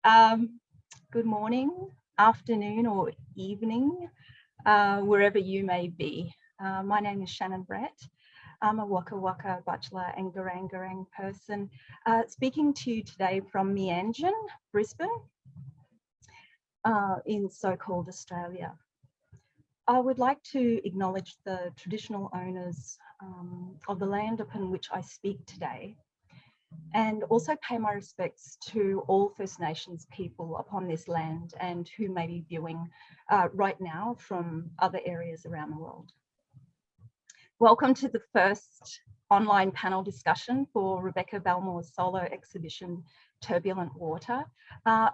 Good morning, afternoon or evening, wherever you may be. My name is Shannon Brett. I'm a Waka Waka Butler and Garang Garang person, speaking to you today from Meanjin, Brisbane, in so-called Australia. I would like to acknowledge the traditional owners of the land upon which I speak today, and also pay my respects to all First Nations people upon this land and who may be viewing right now from other areas around the world. Welcome to the first online panel discussion for Rebecca Belmore's solo exhibition, Turbulent Water,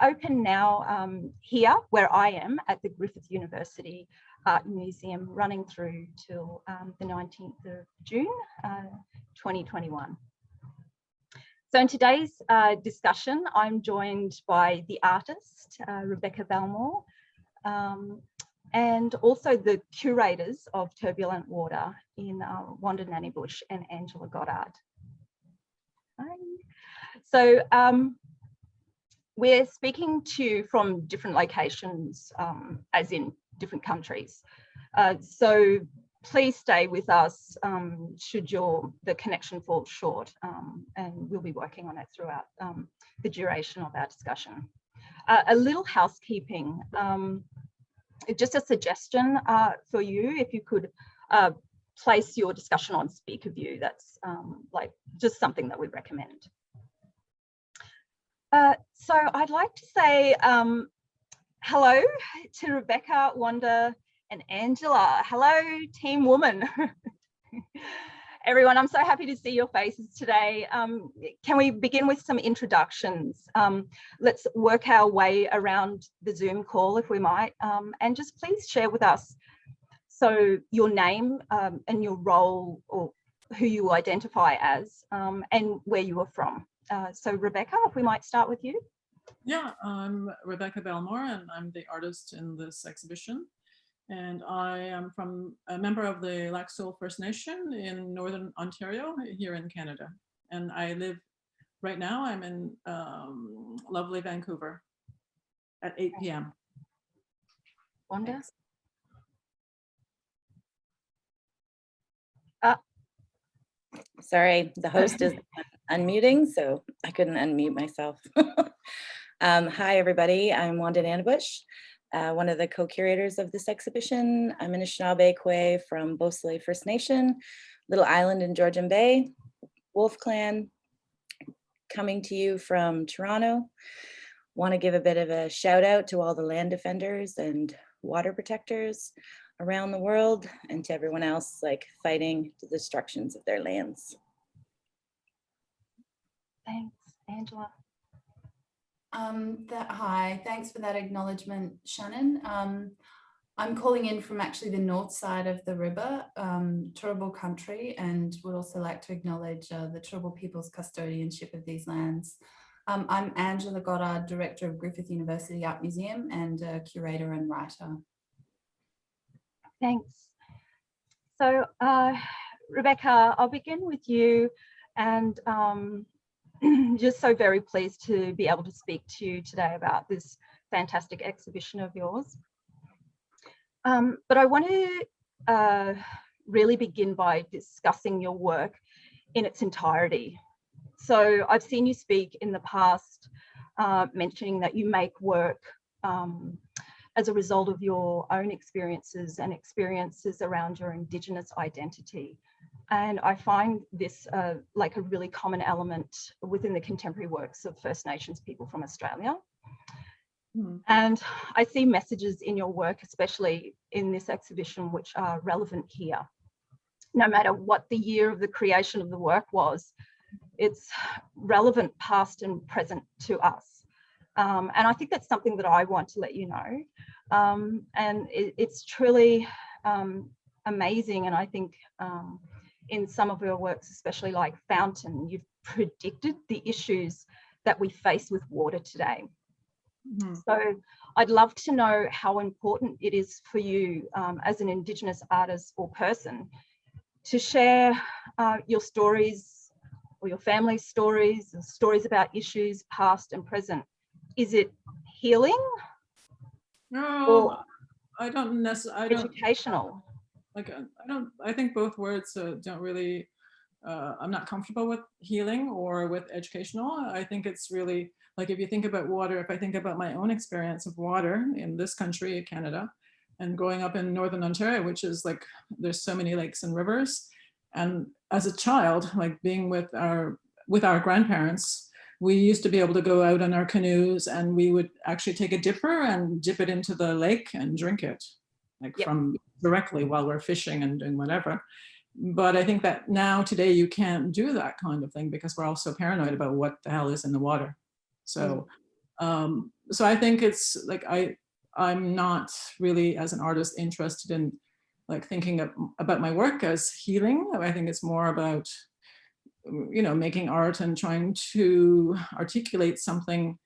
open now here where I am at the Griffith University Art Museum, running through till the 19th of June, 2021. So in today's discussion, I'm joined by the artist, Rebecca Belmore, and also the curators of Turbulent Water in Wanda Nanibush and Goddard. Hi. So we're speaking to you from different locations, as in different countries. So please stay with us should the connection fall short, and we'll be working on it throughout the duration of our discussion. A little housekeeping, just a suggestion for you, if you could place your discussion on speaker view, that's like just something that we recommend. So I'd like to say hello to Rebecca, Wanda and Angela. Hello, Team Woman. Everyone, I'm so happy to see your faces today. Can we begin with some introductions? Let's work our way around the Zoom call, if we might, and just please share with us your name and your role, or who you identify as, and where you are from. So Rebecca, if we might start with you. Yeah, I'm Rebecca Belmore and I'm the artist in this exhibition. And I am from a member of the Lac Seul First Nation in Northern Ontario here in Canada. And I live, right now I'm in lovely Vancouver at 8 p.m. Wanda? Sorry, the host is unmuting, so I couldn't unmute myself. Hi, everybody. I'm Wanda Nanibush, one of the co-curators of this exhibition. I'm an Anishinaabe Kwe from Beausoleil First Nation, little island in Georgian Bay, Wolf Clan, coming to you from Toronto. Want to give a bit of a shout out to all the land defenders and water protectors around the world, and to everyone else fighting the destructions of their lands. Thanks, Angela. Hi, thanks for that acknowledgement, Shannon. I'm calling in from actually the north side of the river, Turrbal country, and would also like to acknowledge the Turrbal people's custodianship of these lands. I'm Angela Goddard, Director of Griffith University Art Museum and a curator and writer. Thanks. So Rebecca, I'll begin with you, and just so very pleased to be able to speak to you today about this fantastic exhibition of yours. But I want to really begin by discussing your work in its entirety. So I've seen you speak in the past, mentioning that you make work as a result of your own experiences and experiences around your Indigenous identity. And I find this like a really common element within the contemporary works of First Nations people from Australia. And I see messages in your work, especially in this exhibition, which are relevant here. No matter what the year of the creation of the work was, it's relevant past and present to us. And I think that's something that I want to let you know. And it's truly amazing. And I think in some of your works, especially like Fountain, you've predicted the issues that we face with water today. So I'd love to know how important it is for you as an Indigenous artist or person to share your stories or your family's stories and stories about issues past and present is it healing No, or I don't necessarily. educational? I think both words don't really. I'm not comfortable with healing or with educational. I think it's really like, if you think about water, if I think about my own experience of water in this country, Canada, and growing up in Northern Ontario, which is like, there's so many lakes and rivers. And as a child, like being with our grandparents, we used to be able to go out on our canoes and we would actually take a dipper and dip it into the lake and drink it, like from directly while we're fishing and doing whatever. But I think that now today you can't do that kind of thing because we're all so paranoid about what the hell is in the water. So, so I think it's like, I'm not really, as an artist, interested in like thinking about my work as healing. I think it's more about, you know, making art and trying to articulate something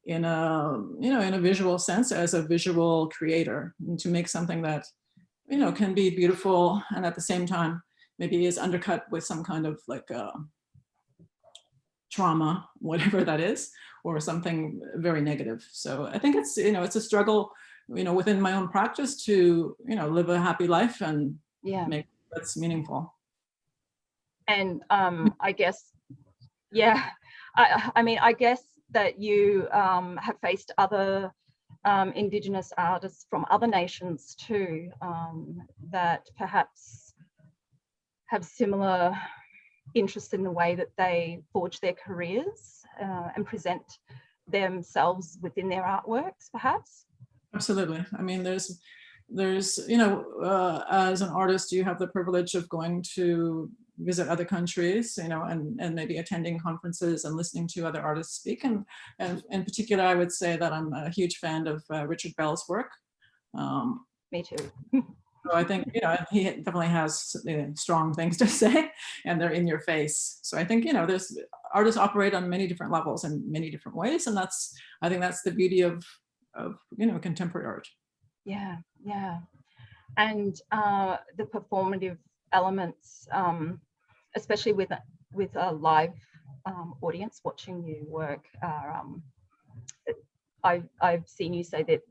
in a, you know, in a visual sense as a visual creator, and to make something that, you know, can be beautiful and at the same time maybe is undercut with some kind of like trauma, whatever that is, or something very negative. So I think it's, you know, it's a struggle, you know, within my own practice to, you know, live a happy life and make that's meaningful. And I guess, I mean, I guess that you have faced other Indigenous artists from other nations too, that perhaps have similar interest in the way that they forge their careers and present themselves within their artworks, perhaps. Absolutely. I mean, there's, you know, as an artist, you have the privilege of going to visit other countries, you know, and maybe attending conferences and listening to other artists speak. And in particular, I would say that I'm a huge fan of Richard Bell's work. Me too. So I think, you know, he definitely has strong things to say, and they're in your face. So I think, you know, there's artists operate on many different levels and many different ways. And that's, I think that's the beauty of you know, contemporary art. Yeah, yeah. And the performative elements, especially with a live audience watching you work, are, I've seen you say that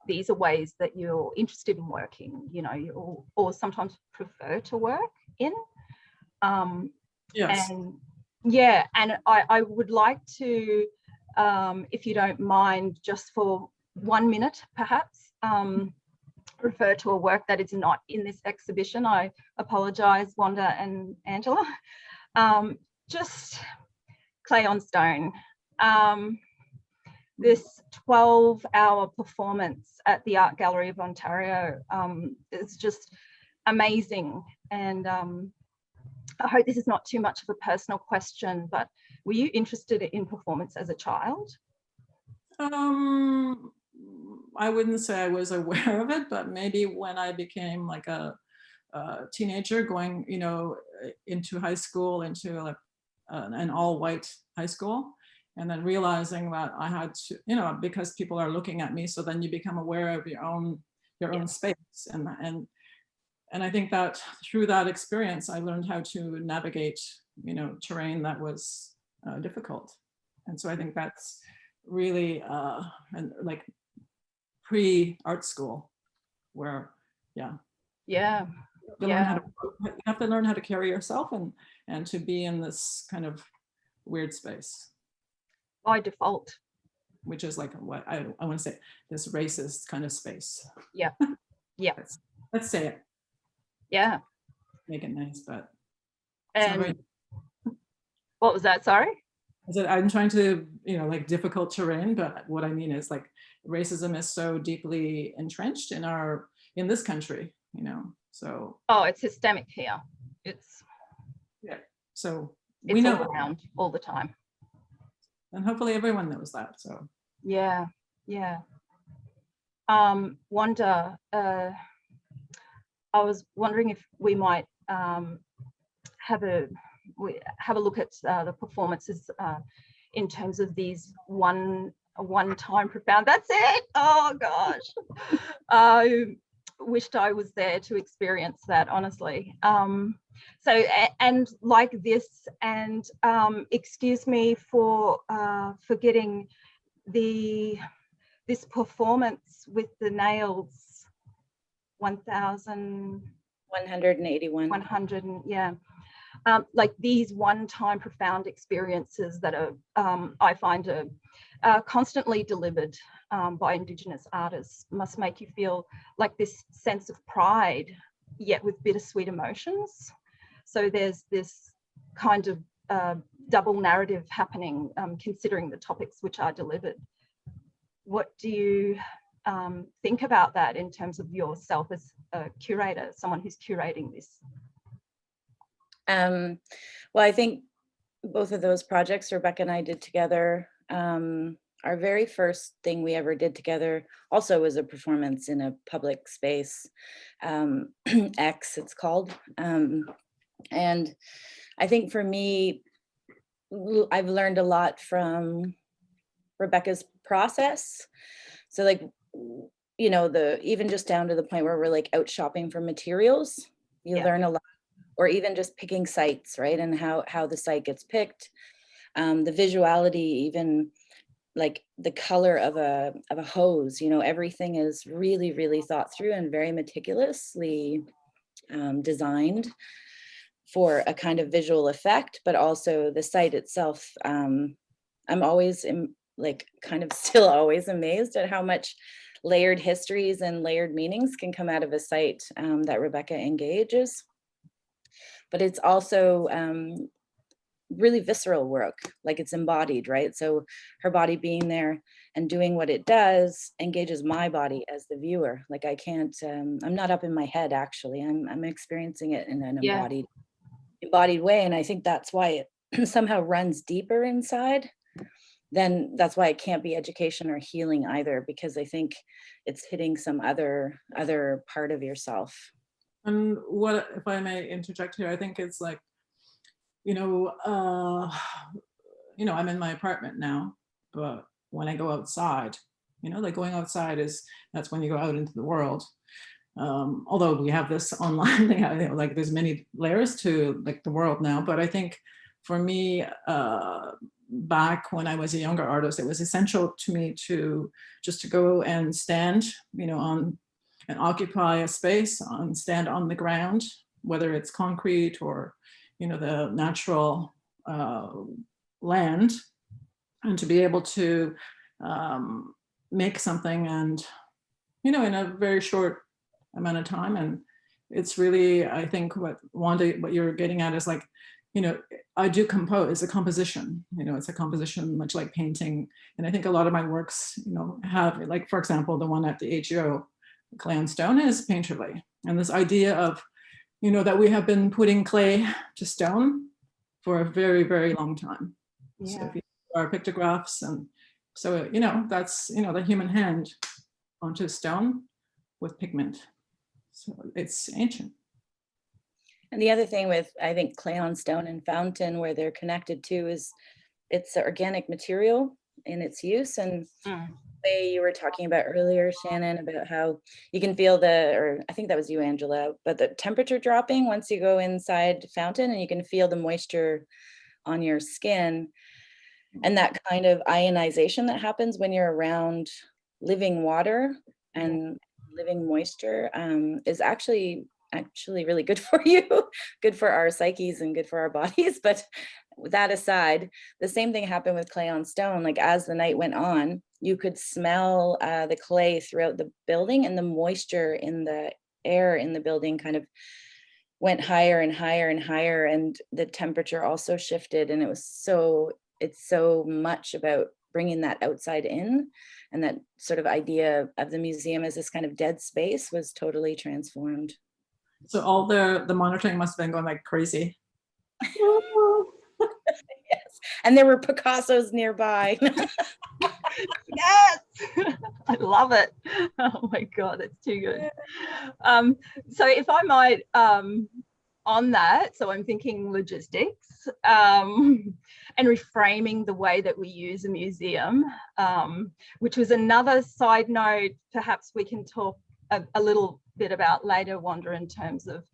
these are ways that you're interested in working, you know, or sometimes prefer to work in. Yes. And yeah, and I would like to, if you don't mind, just for 1 minute, perhaps, refer to a work that is not in this exhibition. I apologize, Wanda and Angela. Just clay on stone. This 12-hour performance at the Art Gallery of Ontario is just amazing. And I hope this is not too much of a personal question, but were you interested in performance as a child? I wouldn't say I was aware of it, but maybe when I became like a teenager, going, you know, into high school, into like an all-white high school, and then realizing that I had to, you know, because people are looking at me, so then you become aware of your own space, and I think that through that experience, I learned how to navigate, you know, terrain that was difficult, and so I think that's really and like pre-art school, where you have to learn how to carry yourself and to be in this kind of weird space. By default. Which is like what I want to say, this racist kind of space. Yeah. Yeah. Let's say it. Yeah. Make it nice, but. And what was that? Sorry? I said, I'm trying to, you know, like difficult terrain, but what I mean is like racism is so deeply entrenched in this country, you know, so. Oh, it's systemic here. It's. Yeah. So it's we know all around all the time. And hopefully everyone knows that, so. Yeah, yeah. Wanda, I was wondering if we might have a look at the performances in terms of these one-time profound. That's it. Oh gosh, I wished I was there to experience that, honestly. So, and like this, and excuse me for getting this performance with the nails, 181. 100, yeah. Like these one-time profound experiences that are, I find are constantly delivered by Indigenous artists must make you feel like this sense of pride, yet with bittersweet emotions. So there's this kind of double narrative happening, considering the topics which are delivered. What do you think about that in terms of yourself as a curator, someone who's curating this? Well, I think both of those projects Rebecca and I did together, our very first thing we ever did together also was a performance in a public space, X it's called. And I think for me, I've learned a lot from Rebecca's process. So like, you know, even just down to the point where we're like out shopping for materials, you learn a lot, or even just picking sites, right? And how the site gets picked, the visuality, even like the color of a hose, you know, everything is really, really thought through and very meticulously designed for a kind of visual effect, but also the site itself. I'm always like kind of still always amazed at how much layered histories and layered meanings can come out of a site that Rebecca engages. But it's also really visceral work, like it's embodied, right? So her body being there and doing what it does engages my body as the viewer. Like I can't, I'm not up in my head actually, I'm experiencing it in an embodied way. And I think that's why it somehow runs deeper inside. Then that's why it can't be education or healing either, because I think it's hitting some other part of yourself. And what, if I may interject here, I think it's like, you know, I'm in my apartment now, but when I go outside, you know, like going outside that's when you go out into the world. Although we have this online thing, like there's many layers to like the world now, but I think for me, back when I was a younger artist, it was essential to me to go and stand, you know, and occupy a space, stand on the ground, whether it's concrete or, you know, the natural land, and to be able to make something, and, you know, in a very short amount of time. And it's really, I think what Wanda, what you're getting at is like, you know, I do compose, a composition, you know, it's a composition much like painting. And I think a lot of my works, you know, have, like, for example, the one at the AGO, Clay on Stone, is painterly. And this idea of, you know, that we have been putting clay to stone for a very, very long time. Yeah. So if you do our pictographs, and so, you know, that's, you know, the human hand onto stone with pigment. So it's ancient. And the other thing with, I think, clay on stone and fountain, where they're connected to, is it's organic material in its use. And the way you were talking about earlier, Shannon, about how you can feel or I think that was you, Angela, but the temperature dropping once you go inside fountain, and you can feel the moisture on your skin. And that kind of ionization that happens when you're around living water and living moisture is actually really good for you, good for our psyches and good for our bodies. But that aside, the same thing happened with clay on stone. Like as the night went on, you could smell the clay throughout the building, and the moisture in the air in the building kind of went higher and higher and higher, and the temperature also shifted. And it's so much about bringing that outside in, and that sort of idea of the museum as this kind of dead space was totally transformed. So all the monitoring must have been going like crazy. Yes, and there were Picassos nearby. Yes, I love it. Oh my God, that's too good. So if I might, on that, so I'm thinking logistics and reframing the way that we use a museum, which was another side note perhaps we can talk a little bit about later, Wanda, in terms of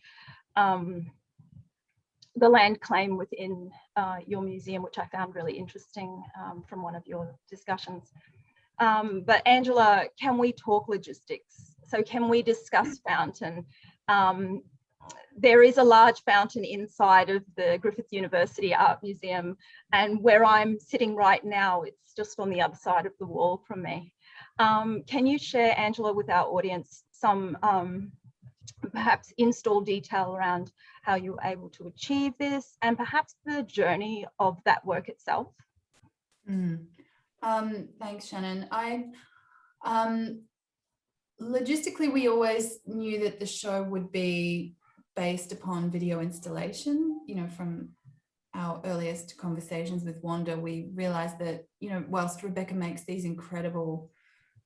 the land claim within your museum, which I found really interesting from one of your discussions. But Angela, can we talk logistics? So can we discuss fountain? There is a large fountain inside of the Griffith University Art Museum, and where I'm sitting right now, it's just on the other side of the wall from me. Can you share, Angela, with our audience some perhaps in-store detail around how you were able to achieve this, and perhaps the journey of that work itself? Thanks, Shannon. Logistically, we always knew that the show would be based upon video installation. You know, from our earliest conversations with Wanda, we realized that, you know, whilst Rebecca makes these incredible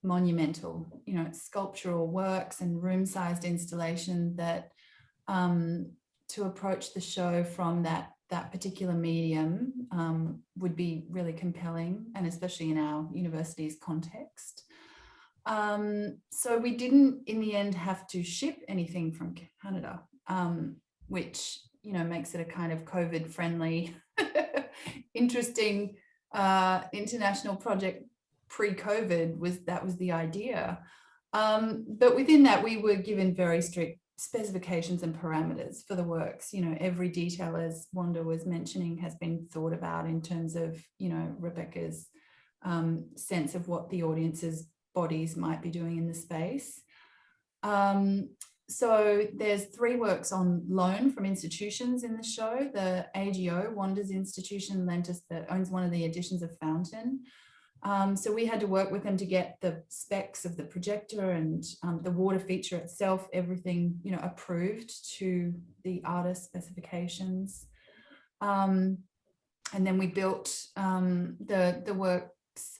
monumental, you know, sculptural works and room-sized installation, that to approach the show from that particular medium would be really compelling, and especially in our university's context. So we didn't in the end have to ship anything from Canada, which, you know, makes it a kind of COVID-friendly, interesting international project pre-COVID. That was the idea. But within that, we were given very strict specifications and parameters for the works. You know, every detail, as Wanda was mentioning, has been thought about in terms of, you know, Rebecca's sense of what the audience's bodies might be doing in the space. So there's 3 works on loan from institutions in the show. The AGO, Wanda's institution, lent us, that owns one of the editions of Fountain. So we had to work with them to get the specs of the projector and the water feature itself, everything, you know, approved to the artist specifications. And then we built the works,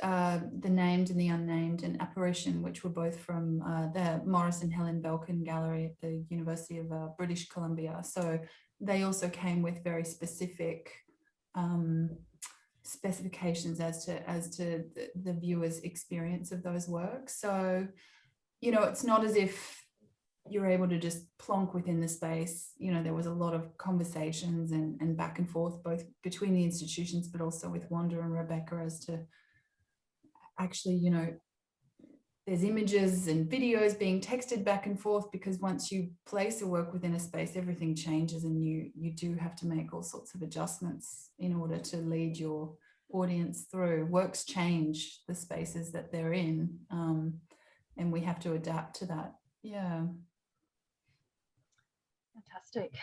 the named and the unnamed, and Apparition, which were both from the Morris and Helen Belkin Gallery at the University of British Columbia. So they also came with very specific specifications as to the viewer's experience of those works. So, you know, it's not as if you're able to just plonk within the space. You know, there was a lot of conversations and back and forth, both between the institutions, but also with Wanda and Rebecca, as to actually, you know, there's images and videos being texted back and forth, because once you place a work within a space, everything changes, and you do have to make all sorts of adjustments in order to lead your audience through. Works change the spaces that they're in, and we have to adapt to that. Yeah. Fantastic.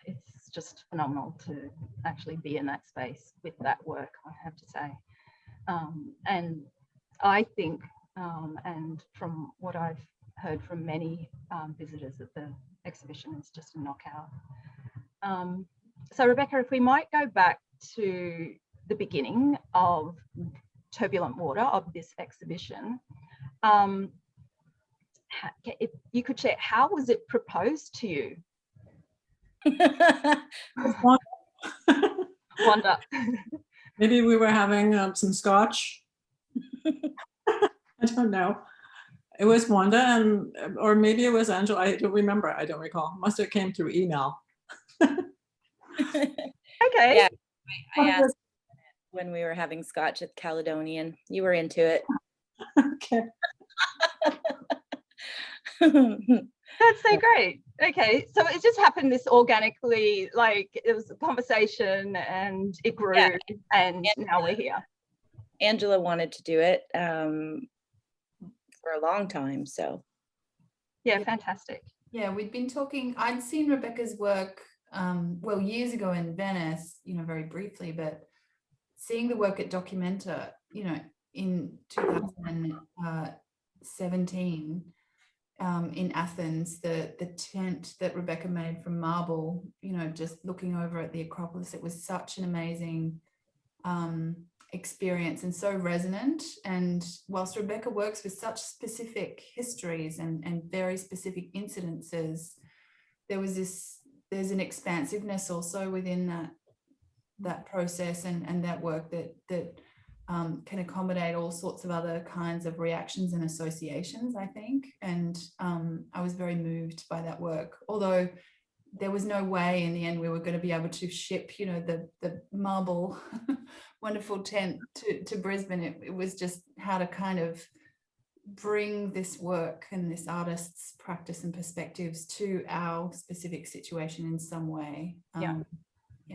It's just phenomenal to actually be in that space with that work, I have to say. And I think, and from what I've heard from many visitors at the exhibition, it's just a knockout. So Rebecca, if we might go back to the beginning of Turbulent Water, of this exhibition, if you could share, how was it proposed to you? Wanda. Maybe we were having some scotch. I don't know. It was Wanda, and or maybe it was Angela. I don't remember. I don't recall. Must have came through email. Okay. Yeah, I asked when we were having scotch at Caledonian. You were into it. Okay. That's so great. Okay, so it just happened this organically, like it was a conversation and it grew, yeah. And now we're here. Angela wanted to do it for a long time, so. Yeah, fantastic. Yeah, we'd been talking, I'd seen Rebecca's work, well, years ago in Venice, you know, very briefly, but seeing the work at Documenta, you know, in 2017, in Athens, the tent that Rebecca made from marble, you know, just looking over at the Acropolis, it was such an amazing experience and so resonant. And whilst Rebecca works with such specific histories and very specific incidences, there's an expansiveness also within that process and that work that can accommodate all sorts of other kinds of reactions and associations, I think. And I was very moved by that work. Although there was no way in the end we were going to be able to ship, you know, the marble wonderful tent to Brisbane. It was just how to kind of bring this work and this artist's practice and perspectives to our specific situation in some way. Yeah.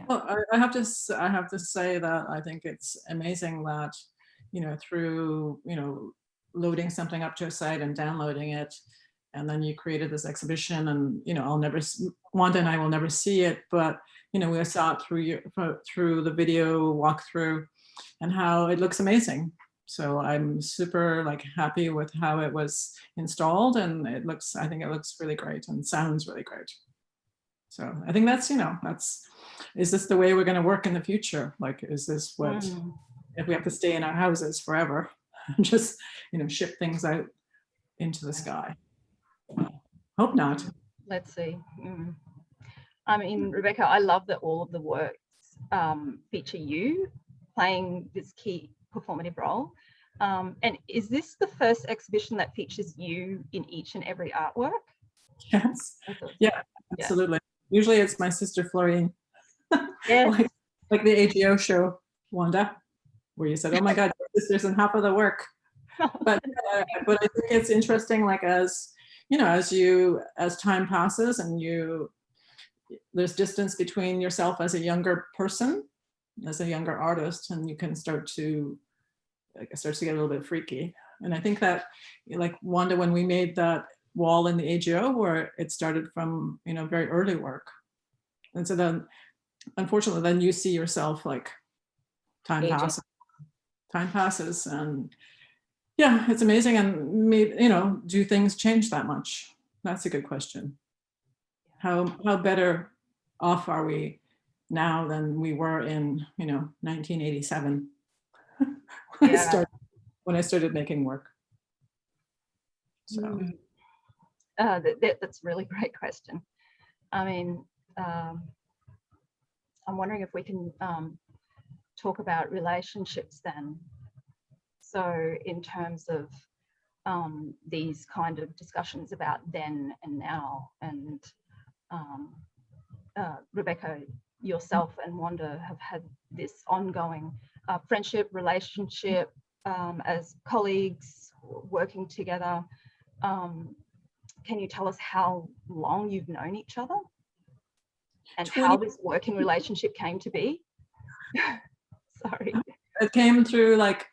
Well, I have to say that I think it's amazing that, you know, through, you know, loading something up to a site and downloading it, and then you created this exhibition, and, you know, Wanda and I will never see it, but, you know, we saw it through the video walkthrough, and how it looks amazing. So I'm super like happy with how it was installed, and I think it looks really great and sounds really great. So I think that's, you know, is this the way we're going to work in the future? Like, is this what, if we have to stay in our houses forever, just, you know, ship things out into the sky? Hope not. Let's see. I mean, Rebecca, I love that all of the works feature you playing this key performative role. And is this the first exhibition that features you in each and every artwork? Yes. Yeah, absolutely. Usually it's my sister Florine. Yes. like the AGO show, Wanda, where you said, oh my God, your sister's in half of the work. But I think it's interesting, like, as you know, as time passes and there's distance between yourself as a younger person, as a younger artist, and you can start to get a little bit freaky. And I think that, like Wanda, when we made that wall in the AGO, where it started from, you know, very early work. And so then, unfortunately, then you see yourself, like, time passes, and yeah, it's amazing. And maybe, you know, do things change that much? That's a good question. How better off are we now than we were in, you know, 1987 when I started making work? So that's a really great question. I mean, I'm wondering if we can talk about relationships then. So in terms of these kind of discussions about then and now, and Rebecca, yourself and Wanda have had this ongoing friendship, relationship as colleagues working together. Can you tell us how long you've known each other and how this working relationship came to be? Sorry. It came through, like,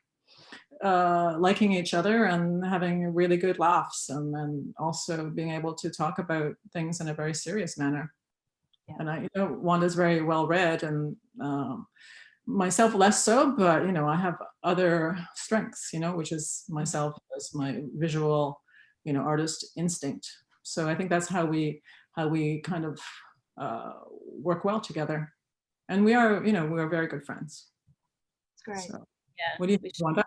liking each other and having really good laughs, and then also being able to talk about things in a very serious manner. Yeah. And you know, Wanda's very well read, and myself less so, but, you know, I have other strengths, you know, which is myself as my visual, you know, artist instinct. So I think that's how we kind of work well together, and we are very good friends. That's great. Yeah. So, what do you think, Wanda?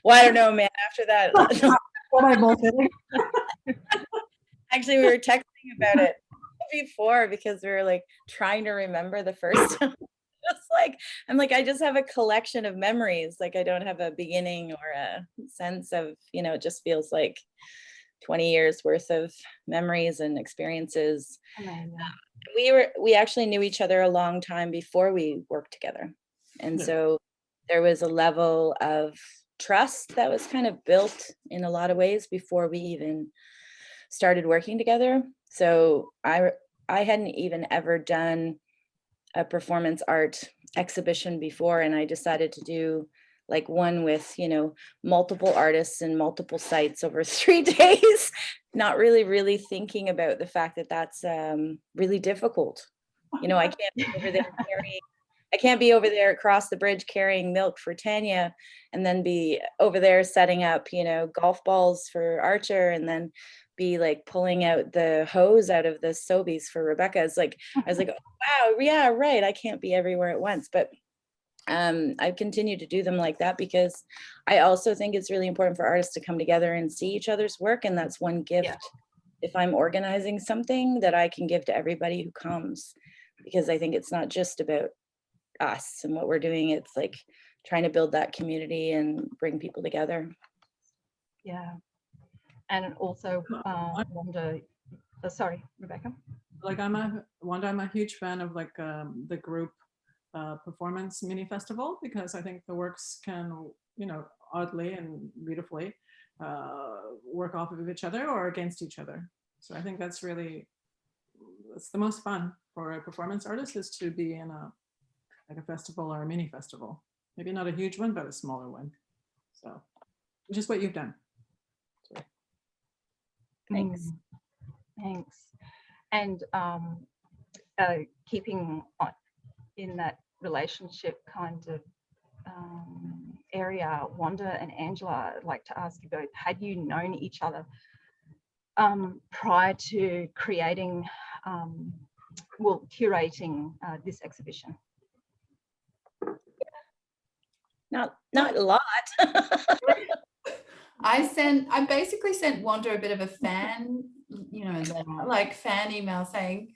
Well, I don't know, man. After that, actually, we were texting about it before, because we were like trying to remember the first time. I'm like, I just have a collection of memories. Like, I don't have a beginning or a sense of, you know, it just feels like 20 years worth of memories and experiences. We actually knew each other a long time before we worked together. And so there was a level of trust that was kind of built in a lot of ways before we even started working together. So I hadn't even ever done a performance art exhibition before, and I decided to do like one with, you know, multiple artists and multiple sites over 3 days, not really thinking about the fact that that's really difficult. You know, I can't be over there across the bridge carrying milk for Tanya, and then be over there setting up, you know, golf balls for Archer, and then be like pulling out the hose out of the Sobeys for Rebecca. It's like, I was like, oh, wow, yeah, right. I can't be everywhere at once. But I've continued to do them like that, because I also think it's really important for artists to come together and see each other's work. And that's one gift, if I'm organizing something, that I can give to everybody who comes, because I think it's not just about us and what we're doing. It's like trying to build that community and bring people together. Yeah. And also, Wanda, Sorry, Rebecca. Like Wanda, I'm a huge fan of like the group performance mini festival, because I think the works can, you know, oddly and beautifully work off of each other or against each other. So I think that's the most fun for a performance artist, is to be in like a festival or a mini festival. Maybe not a huge one, but a smaller one. So, which is what you've done. So. Thanks. Thanks. And keeping on in that relationship kind of area, Wanda and Angela, I'd like to ask you both, had you known each other prior to creating, curating this exhibition? Not a lot. I basically sent Wanda a bit of a fan, you know, like fan email saying,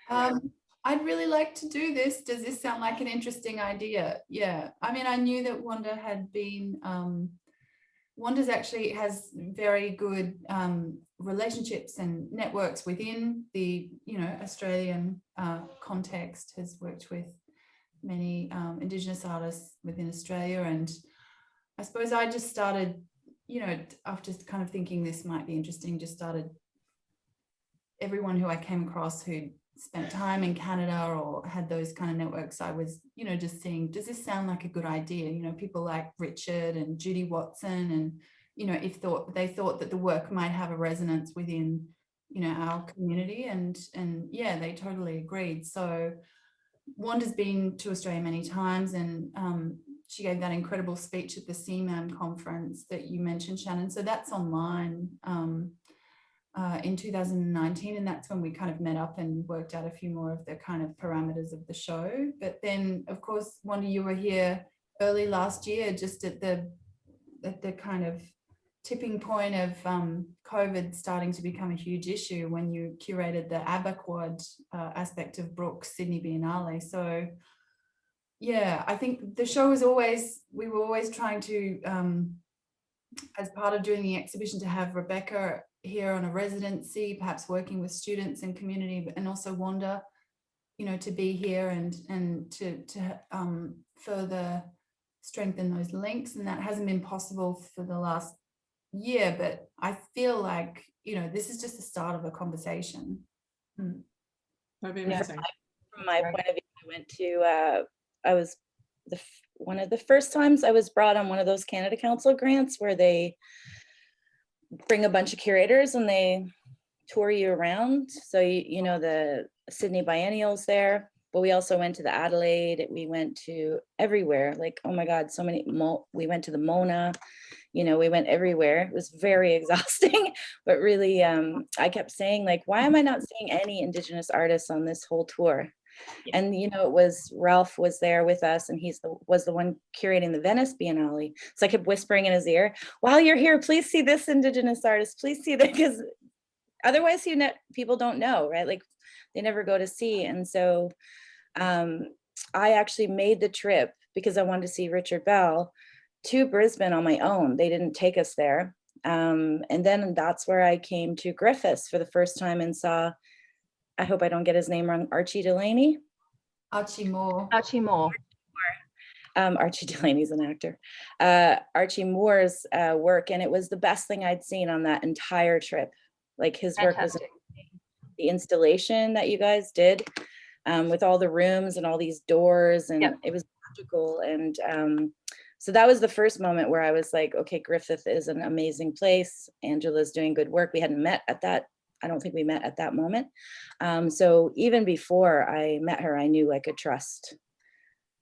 hi. I'd really like to do this. Does this sound like an interesting idea? Yeah. I mean, I knew that Wanda had been, Wanda's actually has very good relationships and networks within the, you know, Australian context, has worked with many Indigenous artists within Australia. And I suppose I just started, you know, after kind of thinking this might be interesting, just started, everyone who I came across who spent time in Canada or had those kind of networks, I was, you know, just seeing, does this sound like a good idea? You know, people like Richard and Judy Watson, and, you know, they thought that the work might have a resonance within, you know, our community, and yeah, they totally agreed. So Wanda's been to Australia many times, and she gave that incredible speech at the CMAM conference that you mentioned, Shannon. So that's online in 2019, and that's when we kind of met up and worked out a few more of the kind of parameters of the show. But then, of course, Wanda, you were here early last year, just at the kind of tipping point of COVID starting to become a huge issue, when you curated the Aberquad aspect of Brooks Sydney Biennale. So yeah, I think the show was always, we were always trying to, as part of doing the exhibition, to have Rebecca here on a residency, perhaps working with students and community, and also Wanda, you know, to be here and to further strengthen those links. And that hasn't been possible for the last year, but I feel like, you know, this is just the start of a conversation. That'd be Yeah, amazing. from my point of view, I went to, I was one of the first times I was brought on one of those Canada Council grants where they bring a bunch of curators and they tour you around. So, you know, the Sydney Biennial's there, but we also went to the Adelaide, we went to everywhere, like, oh my God, so many, we went to the Mona, you know, we went everywhere. It was very exhausting, but really, I kept saying, like, why am I not seeing any Indigenous artists on this whole tour? And, you know, it was Ralph was there with us, and was the one curating the Venice Biennale. So I kept whispering in his ear, while you're here, please see this Indigenous artist, please see that, because otherwise, people don't know, right? Like, they never go to see. And so I actually made the trip because I wanted to see Richard Bell to Brisbane on my own. They didn't take us there. And then that's where I came to Griffiths for the first time and saw, I hope I don't get his name wrong, Archie Delaney? Archie Moore. Archie Moore. Archie Delaney's an actor. Archie Moore's work, and it was the best thing I'd seen on that entire trip. Like, his work was the installation that you guys did with all the rooms and all these doors, and it was magical. And so that was the first moment where I was like, okay, Griffith is an amazing place. Angela's doing good work. We hadn't met at that, I don't think we met at that moment. So even before I met her, I knew I could trust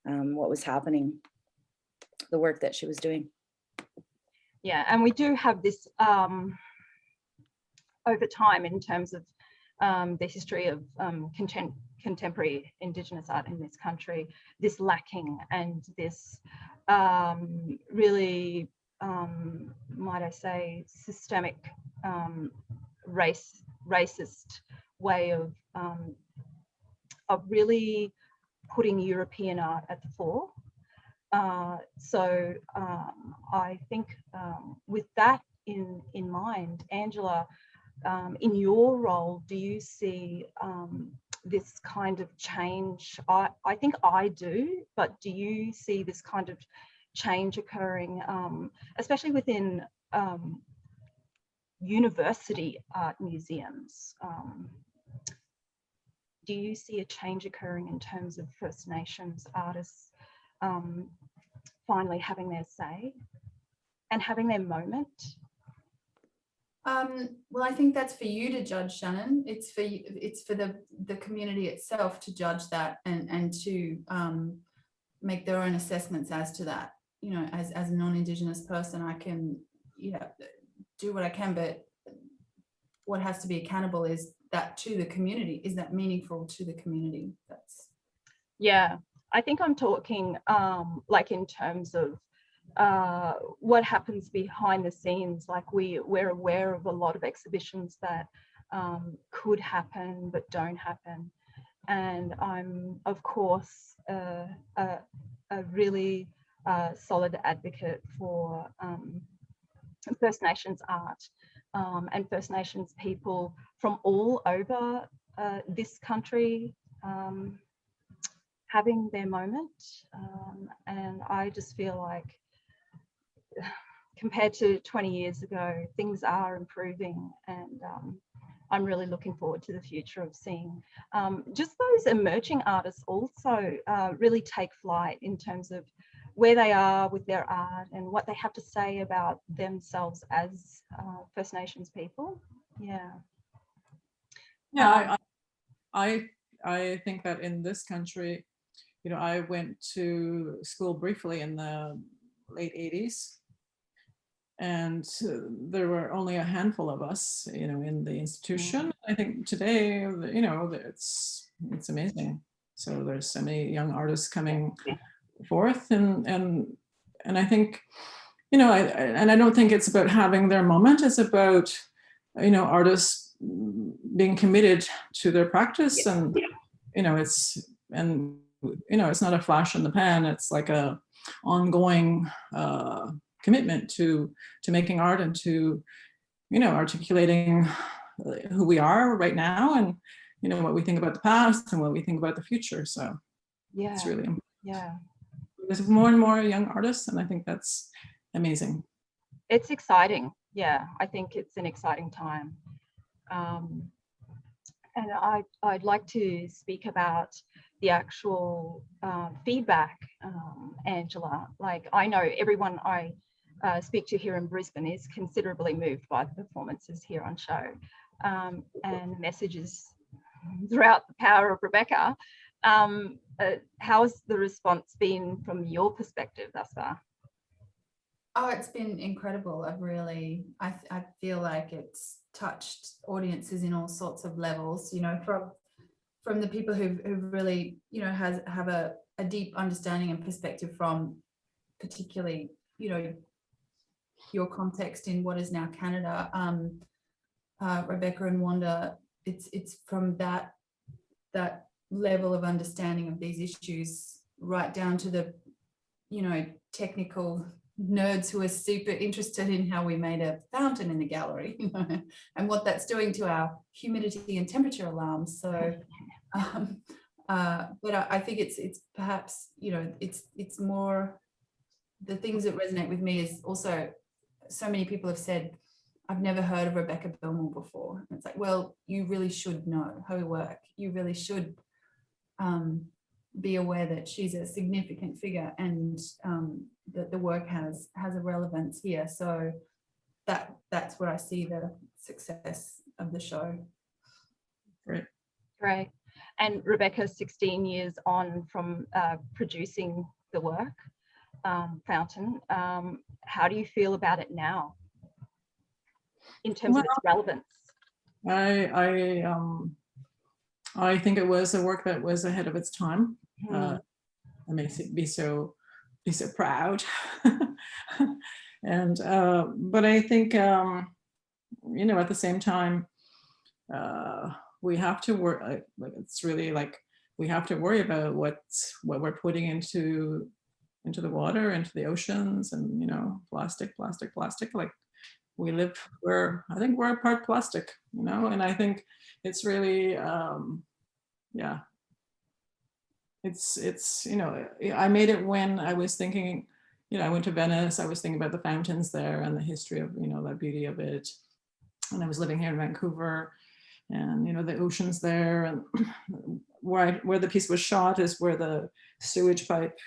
what was happening, the work that she was doing. Yeah, and we do have this over time in terms of the history of contemporary Indigenous art in this country, this lacking and this really, might I say, systemic racist way of really putting European art at the fore. So I think with that in mind, Angela in your role, do you see this kind of change? I think I do, but do you see this kind of change occurring, especially within university art museums? Do you see a change occurring in terms of First Nations artists finally having their say and having their moment? Well, I think that's for you to judge, Shannon. It's for you, it's for the community itself to judge that and to make their own assessments as to that. You know, as a non-Indigenous person, I can, you know, do what I can, but what has to be accountable is that to the community. Is that meaningful to the community? That's, yeah, I think I'm talking like in terms of what happens behind the scenes. Like we're aware of a lot of exhibitions that could happen but don't happen, and I'm of course a really solid advocate for First Nations art and First Nations people from all over this country having their moment, and I just feel like compared to 20 years ago, things are improving, and I'm really looking forward to the future of seeing just those emerging artists also really take flight in terms of where they are with their art and what they have to say about themselves as First Nations people. Yeah. Yeah, I think that in this country, you know, I went to school briefly in the late 80s, and there were only a handful of us, you know, in the institution. I think today, you know, it's amazing. So there's so many young artists coming forth, and I think, you know, I don't think it's about having their moment. It's about, you know, artists being committed to their practice, and you know, it's not a flash in the pan. It's like a ongoing commitment to making art and to, you know, articulating who we are right now, and you know, what we think about the past and what we think about the future. So Yeah, it's really important. Yeah. There's more and more young artists, and I think that's amazing. It's exciting. Yeah, I think it's an exciting time. And I'd like to speak about the actual feedback, Angela. Like, I know everyone I speak to here in Brisbane is considerably moved by the performances here on show, and messages throughout the power of Rebecca. How's the response been from your perspective thus far? oh, it's been incredible. I feel like it's touched audiences in all sorts of levels, you know, from the people who've really, you know, have a deep understanding and perspective from particularly, you know, your context in what is now Canada. Rebecca and Wanda, it's from that level of understanding of these issues right down to the, you know, technical nerds who are super interested in how we made a fountain in the gallery, you know, and what that's doing to our humidity and temperature alarms. So but I think it's perhaps, you know, it's more the things that resonate with me is also so many people have said, I've never heard of Rebecca Belmore before. And it's like, well, you really should know her work. You really should be aware that she's a significant figure, and that the work has a relevance here. So that's where I see the success of the show. Great. And Rebecca, 16 years on from producing the work, Fountain, how do you feel about it now in terms of its relevance? I think it was a work that was ahead of its time. It makes it be so proud. And but I think, you know, at the same time, we have to work, like it's really like we have to worry about what we're putting into the water, into the oceans, and, you know, plastic, like we live, I think we're a part plastic, you know, and I think it's really, yeah. It's, you know, I made it when I was thinking, you know, I went to Venice, I was thinking about the fountains there and the history of, you know, the beauty of it. And I was living here in Vancouver, and, you know, the oceans there, and where the piece was shot is where the sewage pipe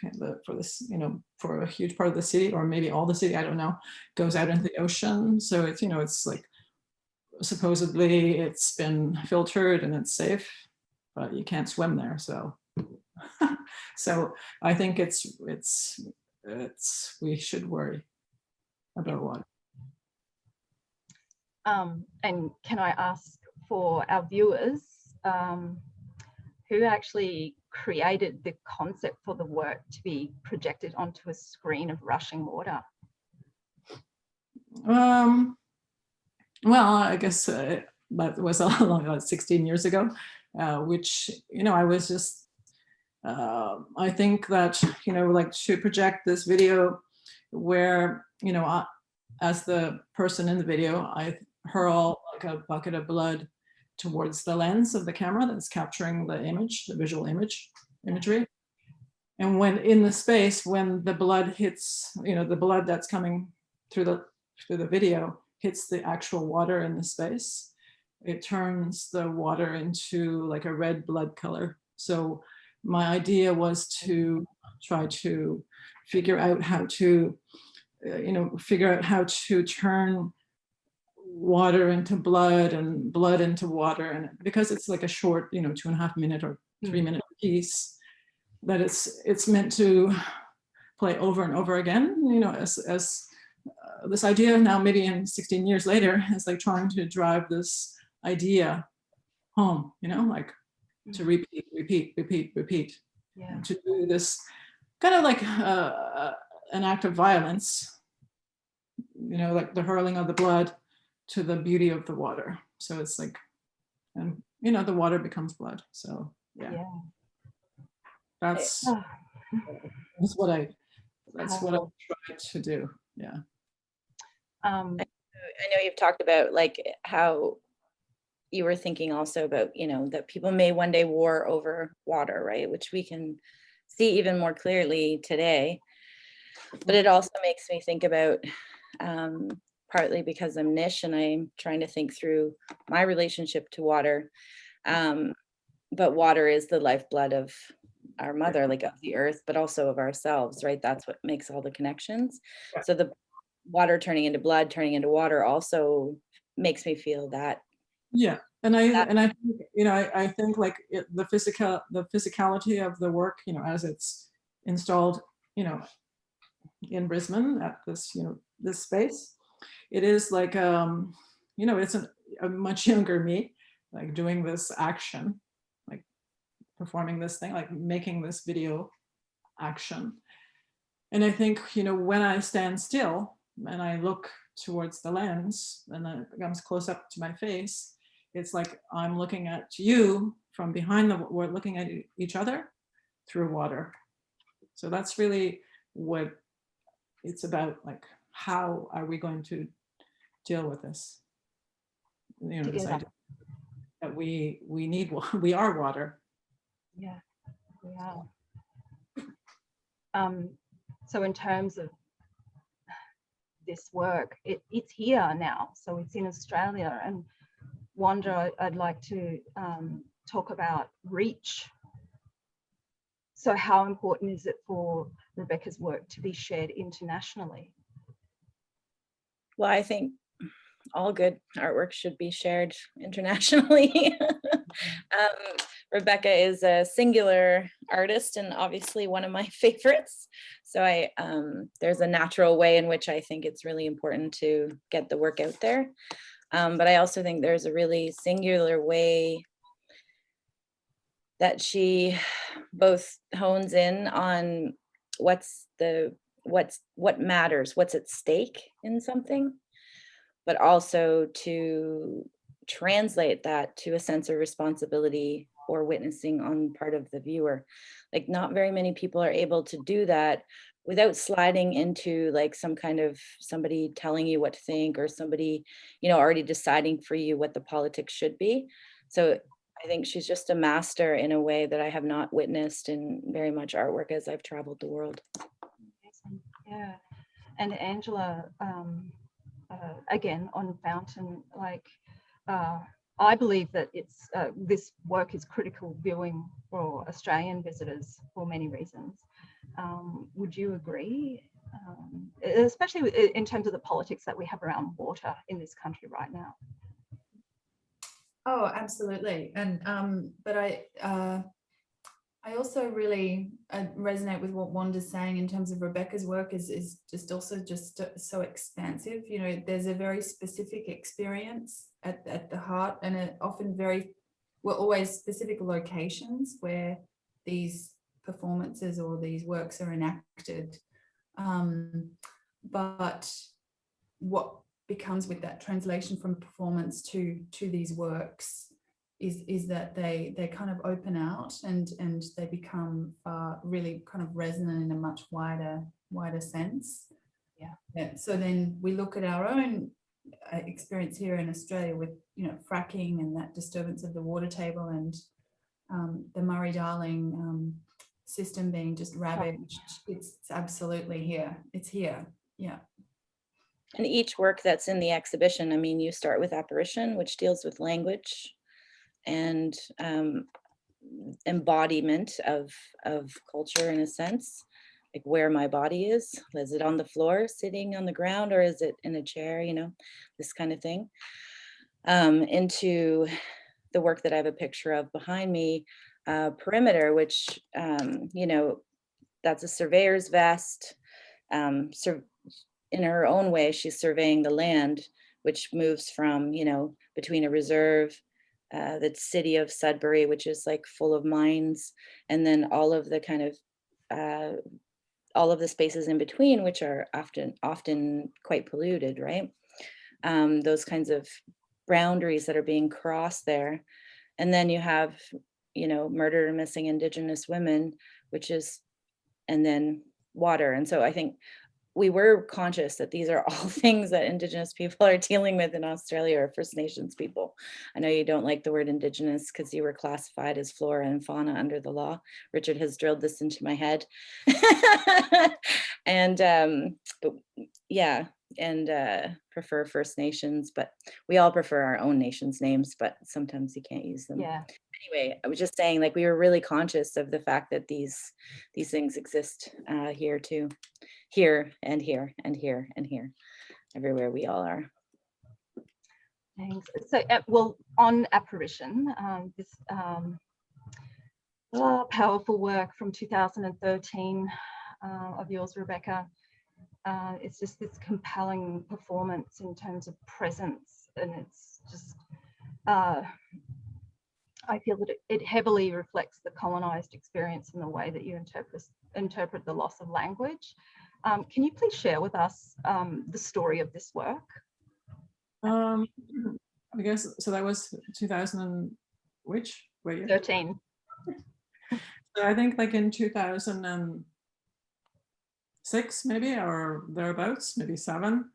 for this, you know, for a huge part of the city, or maybe all the city, I don't know, goes out into the ocean. So it's, you know, it's like, supposedly it's been filtered and it's safe, but you can't swim there. So so I think we should worry about water. And can I ask for our viewers, who actually created the concept for the work to be projected onto a screen of rushing water? Well, I guess that was about 16 years ago, which, you know, I was just, I think that, you know, like to project this video where, you know, as the person in the video, I hurl like a bucket of blood towards the lens of the camera that's capturing the image, the visual imagery. And when in the space, when the blood hits, you know, the blood that's coming through the video hits the actual water in the space, it turns the water into like a red blood color. So my idea was to try to figure out how to, you know, figure out how to turn water into blood and blood into water. And because it's like a short, you know, 2.5 minute or 3 minute piece, that it's meant to play over and over again, you know, as this idea now, maybe in 16 years later, is like trying to drive this idea home, you know, like to repeat, Yeah. to do this kind of like an act of violence, you know, like the hurling of the blood to the beauty of the water. So it's like, and you know, the water becomes blood. So yeah. That's what I tried to do. Yeah. I know you've talked about like how you were thinking also about, you know, that people may one day war over water, right? Which we can see even more clearly today. But it also makes me think about, partly because I'm Nish and I'm trying to think through my relationship to water. But water is the lifeblood of our mother, like of the earth, but also of ourselves, right? That's what makes all the connections. So the water turning into blood, turning into water also makes me feel that. Yeah, and I think, you know, I think like the physicality of the work, you know, as it's installed, you know, in Brisbane at this, you know, this space, it is like, you know, it's a much younger me, like doing this action, like performing this thing, like making this video action. And I think, you know, when I stand still and I look towards the lens and then it comes close up to my face, it's like I'm looking at you from behind we're looking at each other through water. So that's really what it's about, like how are we going to deal with this? You know, this idea that we are water. Yeah, we are. So in terms of this work, it's here now. So it's in Australia. And Wanda, I'd like to talk about reach. So how important is it for Rebecca's work to be shared internationally? Well, I think all good artwork should be shared internationally. Rebecca is a singular artist and obviously one of my favorites. So there's a natural way in which I think it's really important to get the work out there. But I also think there's a really singular way that she both hones in on what matters, what's at stake in something, but also to translate that to a sense of responsibility or witnessing on part of the viewer. Like not very many people are able to do that without sliding into like some kind of somebody telling you what to think, or somebody, you know, already deciding for you what the politics should be. So I think she's just a master in a way that I have not witnessed in very much artwork as I've traveled the world. Amazing. Yeah. And Angela, again, on Fountain, like, I believe that it's this work is critical viewing for Australian visitors for many reasons. Would you agree? Especially in terms of the politics that we have around water in this country right now. Oh, absolutely. And but I also really resonate with what Wanda's saying in terms of Rebecca's work is just also just so expansive. You know, there's a very specific experience at the heart, and often always specific locations where these performances or these works are enacted. But what becomes with that translation from performance to these works is that they kind of open out and they become really kind of resonant in a much wider sense. Yeah. So then we look at our own experience here in Australia with, you know, fracking and that disturbance of the water table, and the Murray-Darling system being just ravaged. It's absolutely here. It's here. Yeah. And each work that's in the exhibition, I mean, you start with Apparition, which deals with language and embodiment of culture in a sense, like where my body is it on the floor, sitting on the ground, or is it in a chair, you know, this kind of thing, into the work that I have a picture of behind me, Perimeter, which, you know, that's a surveyor's vest. In her own way, she's surveying the land, which moves from, you know, between a reserve, the city of Sudbury, which is like full of mines, and then all of the kind of all of the spaces in between, which are often quite polluted, right? Those kinds of boundaries that are being crossed there. And then you have, you know, murdered and missing Indigenous women, which is, and then water. And so I think we were conscious that these are all things that Indigenous people are dealing with in Australia, or First Nations people. I know you don't like the word Indigenous because you were classified as flora and fauna under the law. Richard has drilled this into my head. And but yeah, and prefer First Nations, but we all prefer our own nation's names, but sometimes you can't use them. Yeah. Anyway, I was just saying, like, we were really conscious of the fact that these things exist here too. Here and here and here and here, everywhere we all are. Thanks. So, well, on Apparition, this powerful work from 2013 of yours, Rebecca, it's just this compelling performance in terms of presence, and it's just, I feel that it heavily reflects the colonized experience in the way that you interpret the loss of language. Can you please share with us the story of this work? I guess, so that was 2000 and which? What year? 13. So I think like in 2006 maybe, or thereabouts, maybe 7,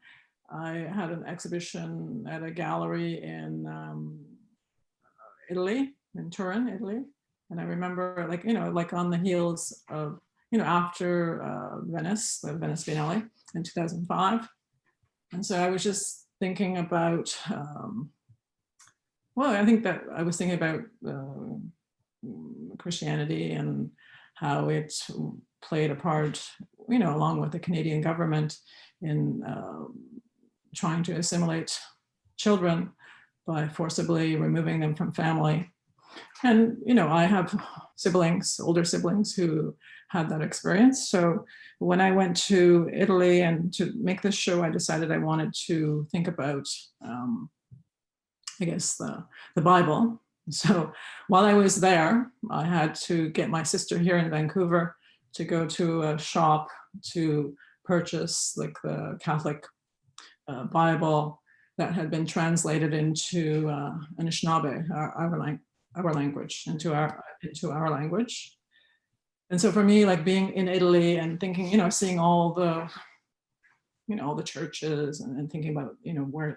I had an exhibition at a gallery in Italy, in Turin, Italy. And I remember, like, you know, like on the heels of, you know, after Venice, the Venice Biennale in 2005. And so I was just thinking about, well, I think that I was thinking about Christianity and how it played a part, you know, along with the Canadian government in trying to assimilate children by forcibly removing them from family. And, you know, I have siblings, older siblings who had that experience. So when I went to Italy and to make this show, I decided I wanted to think about, I guess, the Bible. So while I was there, I had to get my sister here in Vancouver to go to a shop to purchase like the Catholic Bible that had been translated into Anishinaabe, our our language, into our language. And so for me, like being in Italy and thinking, you know, seeing all the, you know, all the churches and thinking about, you know,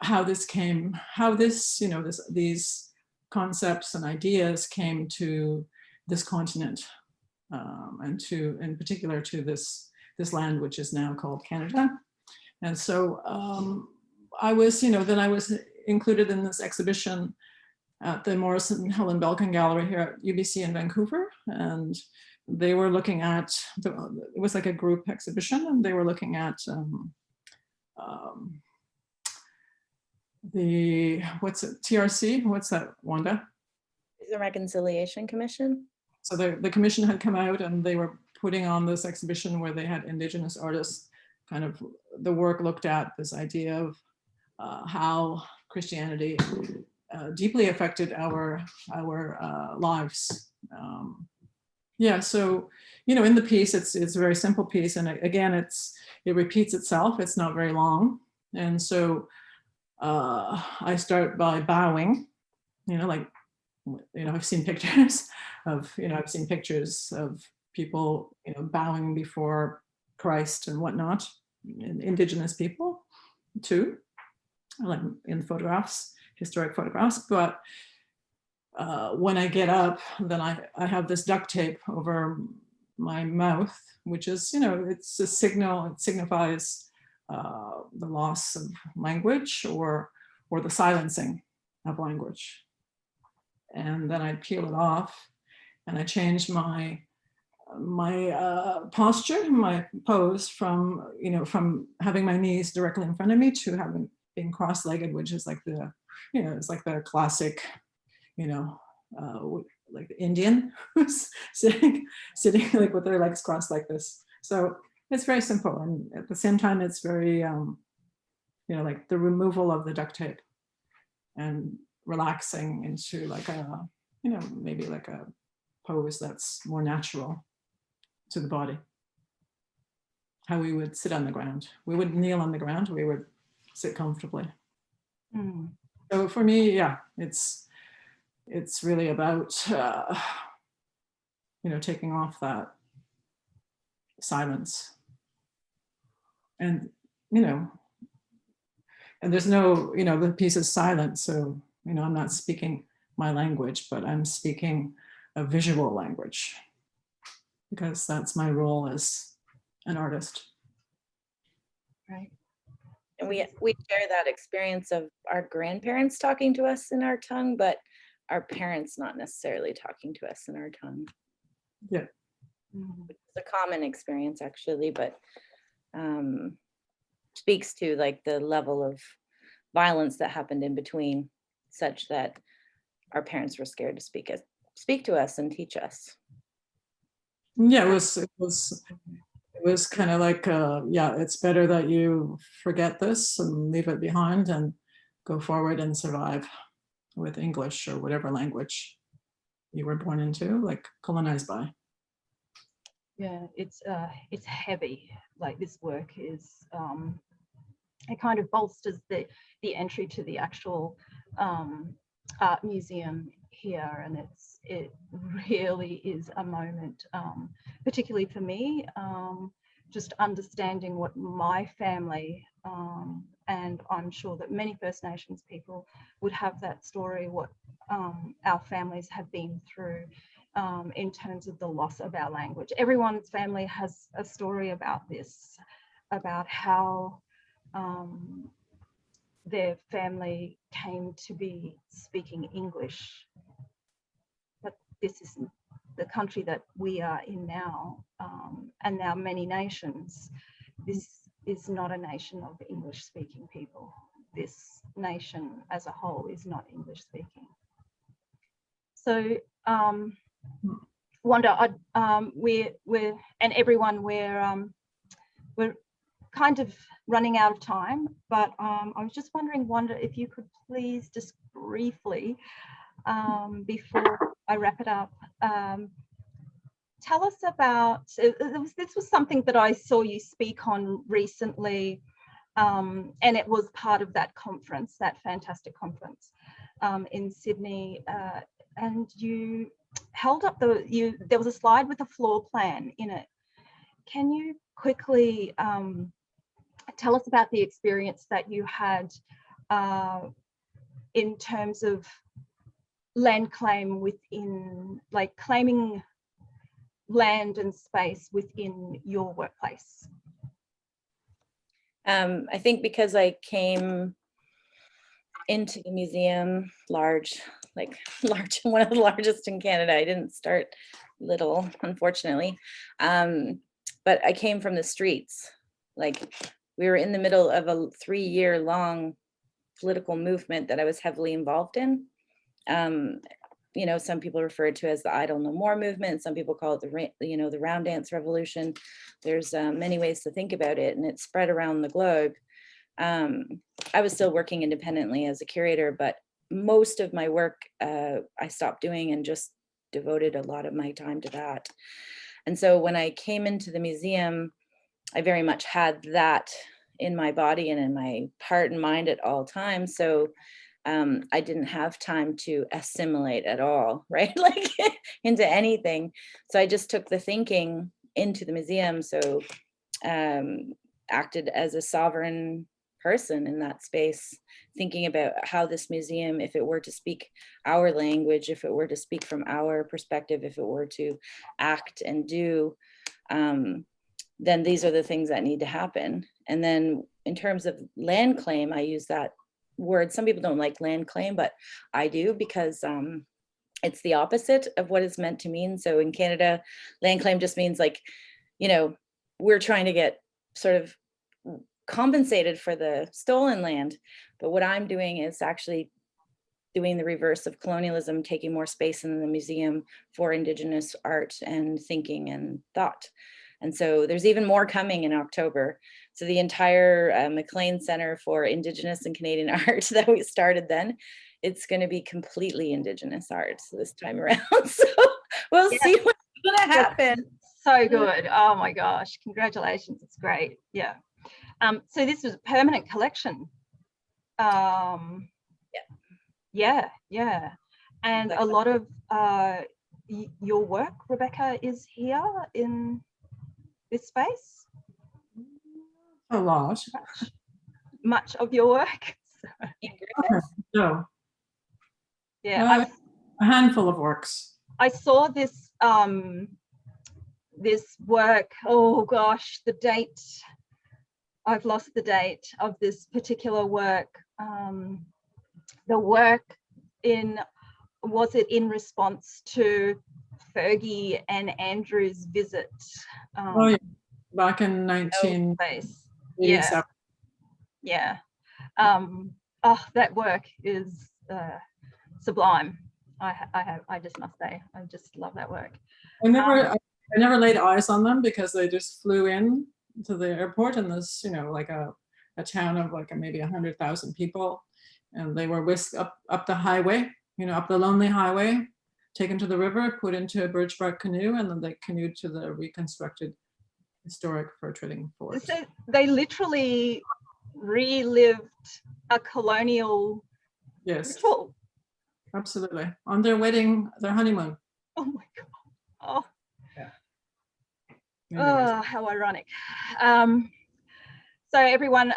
how this, you know, these concepts and ideas came to this continent, and in particular to this land, which is now called Canada. And so I was, you know, then I was included in this exhibition at the Morrison Helen Belkin Gallery here at UBC in Vancouver. And they were looking at, it was like a group exhibition, and they were looking at what's it, TRC? What's that, Wanda? The Reconciliation Commission. So the commission had come out and they were putting on this exhibition where they had Indigenous artists, kind of the work looked at this idea of how Christianity deeply affected our lives. Yeah, so, you know, in the piece, it's a very simple piece. And again, it repeats itself. It's not very long. And so I start by bowing, you know, like, you know, I've seen pictures of people, you know, bowing before Christ and whatnot, and Indigenous people too, like in photographs, historic photographs. But when I get up, then I have this duct tape over my mouth, which is, you know, it's a signal, it signifies the loss of language or the silencing of language. And then I peel it off and I change my posture, my pose from, you know, from having my knees directly in front of me to being cross-legged, which is like the, you know, it's like the classic, you know, like the Indian who's sitting like with their legs crossed like this. So it's very simple, and at the same time, it's very, you know, like the removal of the duct tape and relaxing into like a, you know, maybe like a pose that's more natural to the body. How we would sit on the ground. We wouldn't kneel on the ground, we would sit comfortably. Mm. So for me, yeah, it's really about, you know, taking off that silence. And, you know, and there's no, you know, the piece is silent. So, you know, I'm not speaking my language, but I'm speaking a visual language because that's my role as an artist. Right. And we share that experience of our grandparents talking to us in our tongue, but our parents not necessarily talking to us in our tongue. Yeah. It's a common experience actually, but speaks to like the level of violence that happened in between, such that our parents were scared to speak to us and teach us. Yeah, it was kind of like, yeah, it's better that you forget this and leave it behind and go forward and survive with English or whatever language you were born into, like colonized by. Yeah, it's heavy. Like this work is, it kind of bolsters the entry to the actual art museum here, and it really is a moment, particularly for me, just understanding what my family, and I'm sure that many First Nations people would have that story, what our families have been through in terms of the loss of our language. Everyone's family has a story about this, about how their family came to be speaking English. But this isn't the country that we are in now, and now many nations. This is not a nation of English speaking people. This nation as a whole is not English speaking. So Wanda, we're and everyone, we're kind of running out of time, but I was just wondering, Wanda, if you could please just briefly, before I wrap it up, tell us about, this was something that I saw you speak on recently, and it was part of that conference, that fantastic conference. in Sydney, and you held up there was a slide with a floor plan in it. Can you quickly tell us about the experience that you had in terms of land claim within, like claiming land and space within your workplace? I think because I came into the museum large, one of the largest in Canada. I didn't start little, unfortunately. But I came from the streets. Like, we were in the middle of a 3-year-long political movement that I was heavily involved in. You know, some people refer to it as the Idle No More movement. Some people call it the round dance revolution. There's many ways to think about it, and it spread around the globe. I was still working independently as a curator, but most of my work I stopped doing and just devoted a lot of my time to that. And so when I came into the museum, I very much had that in my body and in my heart and mind at all times. So I didn't have time to assimilate at all, right? Like into anything. So I just took the thinking into the museum. So acted as a sovereign person in that space, thinking about how this museum, if it were to speak our language, if it were to speak from our perspective, if it were to act and do, then these are the things that need to happen. And then in terms of land claim, I use that word. Some people don't like land claim, but I do, because it's the opposite of what it's meant to mean. So in Canada, land claim just means, like, you know, we're trying to get sort of compensated for the stolen land. But what I'm doing is actually doing the reverse of colonialism, taking more space in the museum for Indigenous art and thinking and thought. And so there's even more coming in October. So the entire McLean Center for Indigenous and Canadian Art that we started then, it's going to be completely Indigenous art this time around. So we'll see what's going to happen. So good. Oh my gosh, congratulations. It's great. Yeah. So this was a permanent collection. Yeah. And a lot of your work, Rebecca, is here in this space. A lot. Much of your work. No. Yeah, a handful of works. I saw this this work. Oh gosh, the date. I've lost the date of this particular work. The work was it in response to Fergie and Andrew's visit? Oh yeah, back in 1987. Yeah. Oh, that work is sublime. I just must say, I just love that work. I never laid eyes on them because they just flew in to the airport, and this, you know, like a town of like maybe 100,000 people, and they were whisked up the highway, you know, up the lonely highway, taken to the river, put into a birch bark canoe, and then they canoed to the reconstructed historic fur trading fort. So they literally relived a colonial ritual. Absolutely, on their honeymoon. Oh my god. Oh. Yeah. Oh, how ironic. So everyone,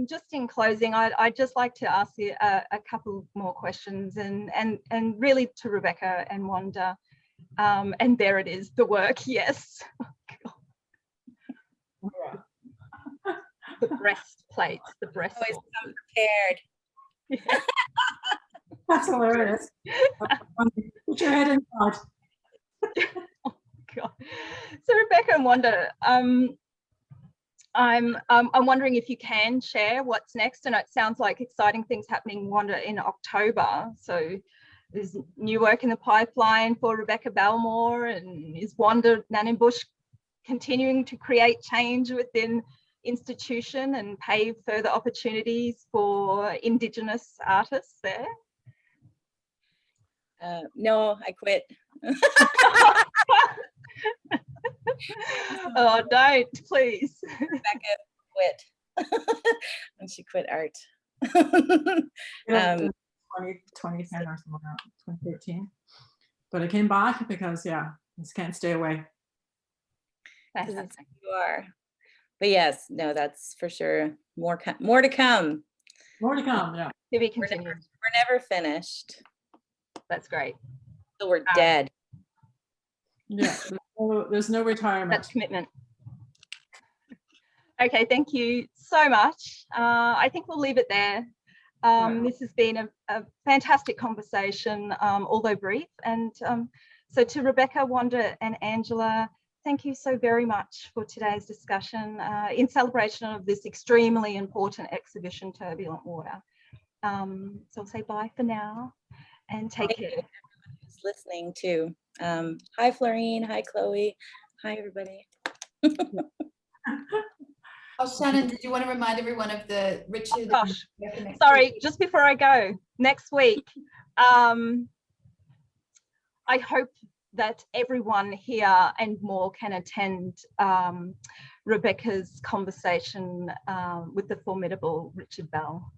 just in closing, I'd just like to ask you a couple more questions, and really to Rebecca and Wanda. And there it is, the work, yes. The breastplate, the breast. Always come prepared. Yeah. That's hilarious. Put your head in front. Oh God. So Rebecca and Wanda, I'm wondering if you can share what's next, and it sounds like exciting things happening, Wanda, in October. So there's new work in the pipeline for Rebecca Belmore, and is Wanda Nanibush continuing to create change within institution and pave further opportunities for Indigenous artists there? No, I quit. Oh, don't, please. Rebecca quit. And she quit art. 2010 or something, 2013. But I came back because, yeah, just can't stay away. Fantastic. You are. But yes, no, that's for sure. More to come. More to come, yeah. To be We're continued. never finished. That's great. So we're dead. Yeah, there's no retirement. That's commitment. Okay, thank you so much. I think we'll leave it there. This has been a fantastic conversation, although brief. And so to Rebecca, Wanda and Angela, thank you so very much for today's discussion in celebration of this extremely important exhibition, Turbulent Water. So I'll say bye for now and take care. Everyone who's listening too. Hi, Florine. Hi, Chloe. Hi, everybody. Oh, Shannon, did you want to remind everyone of the Richard? Oh, gosh, sorry, just before I go, next week, I hope that everyone here and more can attend Rebecca's conversation with the formidable Richard Bell.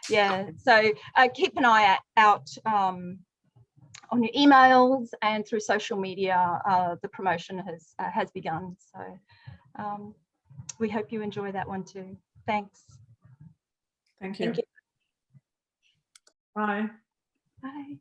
Yeah, so keep an eye out on your emails and through social media. The promotion has begun, so we hope you enjoy that one too. Thanks. Thank you. Thank you. Bye. Bye.